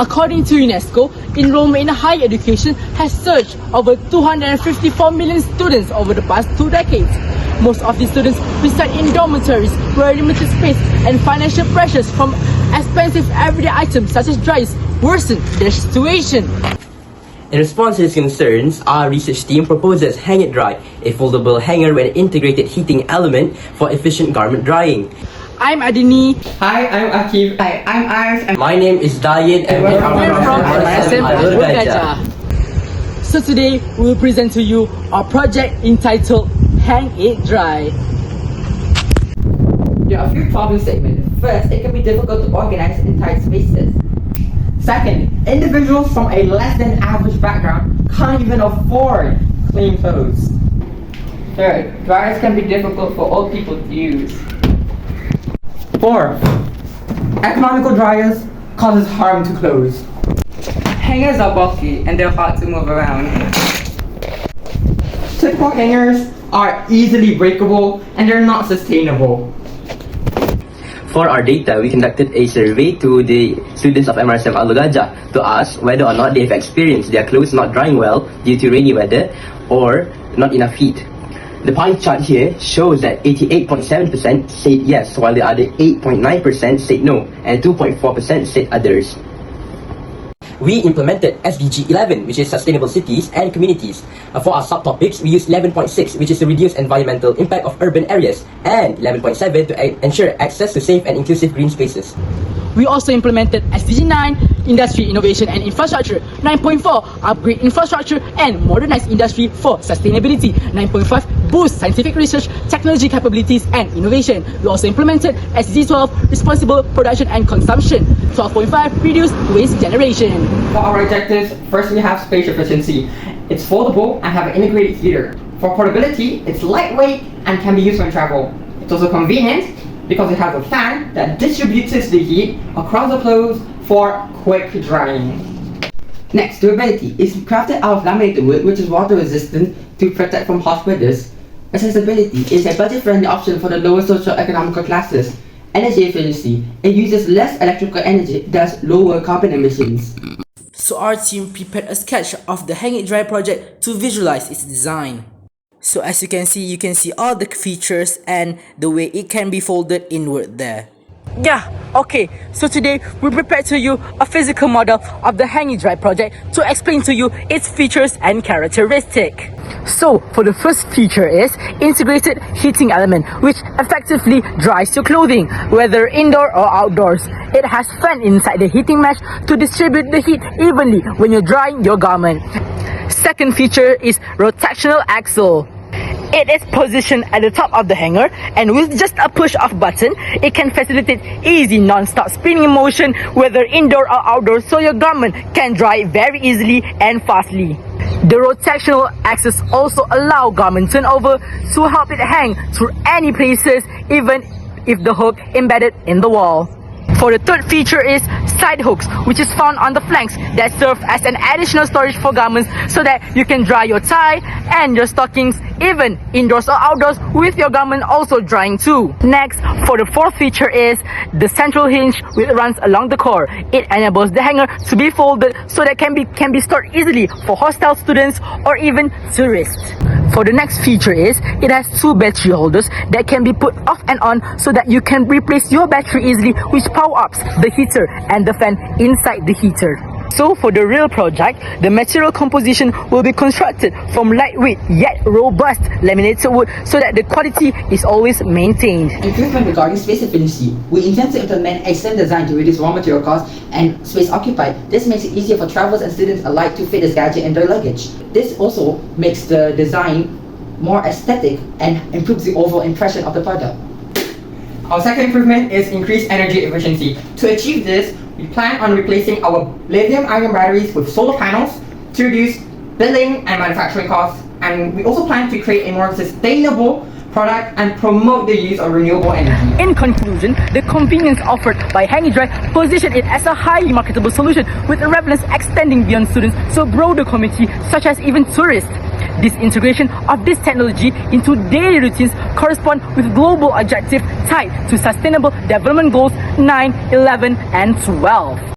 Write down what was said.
According to UNESCO, enrollment in higher education has surged over 254 million students over the past 2 decades. Most of these students reside in dormitories where limited space and financial pressures from expensive everyday items such as dryers worsen their situation. In response to these concerns, our research team proposes Hang It Dry, a foldable hanger with an integrated heating element for efficient garment drying. I'm Adini. Hi, I'm Akif. Hi, I'm Arif. And My name is Dayan and We're from Mrsm, Alor, Gajah. Gajah. So today we will present to you our project entitled Hang It Dry. there are a few problem statements. First, it can be difficult to organize in tight spaces. Second, individuals from a less than average background can't even afford clean clothes. Third, dryers can be difficult for old people to use. Fourth, economical dryers causes harm to clothes. Hangers are bulky and they're hard to move around. Typical hangers are easily breakable and they're not sustainable. For our data, we conducted a survey to the students of Mrsm Alor Gajah to ask whether or not they've experienced their clothes not drying well due to rainy weather or not enough heat. The pie chart here shows that 88.7% said yes, while the other 8.9% said no, and 2.4% said others. We implemented SDG 11, which is Sustainable Cities and Communities. For our subtopics, we used 11.6, which is to reduce environmental impact of urban areas, and 11.7 to ensure access to safe and inclusive green spaces. We also implemented SDG 9, Industry, Innovation and Infrastructure, 9.4, Upgrade Infrastructure and Modernize Industry for Sustainability, 9.5, Boost Scientific Research, Technology Capabilities and Innovation. We also implemented SDG 12, Responsible Production and Consumption, 12.5, Reduce Waste Generation. For our objectives, first we have space efficiency. It's foldable and have an integrated heater. For portability, it's lightweight and can be used when travel. It's also convenient because it has a fan that distributes the heat across the clothes for quick drying. Next, durability. It's crafted out of laminated wood, which is water resistant to protect from harsh weathers. Accessibility is a budget-friendly option for the lower socio-economical classes. Energy efficiency. It uses less electrical energy, thus lower carbon emissions. So our team prepared a sketch of the Hang It Dry project to visualize its design. So as you can see all the features and the way it can be folded inward there. Yeah, okay, so today we prepared to you a physical model of the Hang It Dry project to explain to you its features and characteristics. So for the first feature is integrated heating element, which effectively dries your clothing, whether indoor or outdoors. It has fan inside the heating mesh to distribute the heat evenly when you're drying your garment. Second feature is rotational axle. It is positioned at the top of the hanger, and with just a push of button, it can facilitate easy non-stop spinning motion whether indoor or outdoors, so your garment can dry very easily and fastly. The rotational axis also allow garment turnover to help it hang through any places, even if the hook embedded in the wall. For the third feature is side hooks, which is found on the flanks that serve as an additional storage for garments so that you can dry your tie and your stockings even indoors or outdoors, with your garment also drying too. Next, for the fourth feature is the central hinge, which runs along the core. It enables the hanger to be folded so that can be stored easily for hostel students or even tourists. For the next feature is, it has two battery holders that can be put off and on so that you can replace your battery easily, which power ups the heater and the fan inside the heater. So for the real project, the material composition will be constructed from lightweight yet robust laminated wood so that the quality is always maintained. Improvement regarding space efficiency. We intend to implement a slim design to reduce raw material costs and space occupied. This makes it easier for travelers and students alike to fit this gadget in their luggage. This also makes the design more aesthetic and improves the overall impression of the product. Our second improvement is increased energy efficiency. To achieve this, we plan on replacing our lithium-ion batteries with solar panels to reduce building and manufacturing costs, and we also plan to create a more sustainable product and promote the use of renewable energy. In conclusion, the convenience offered by Hang It Dry position it as a highly marketable solution with a relevance extending beyond students to a broader community such as even tourists. This integration of this technology into daily routines correspond with global objective tied to Sustainable Development Goals 9, 11 and 12.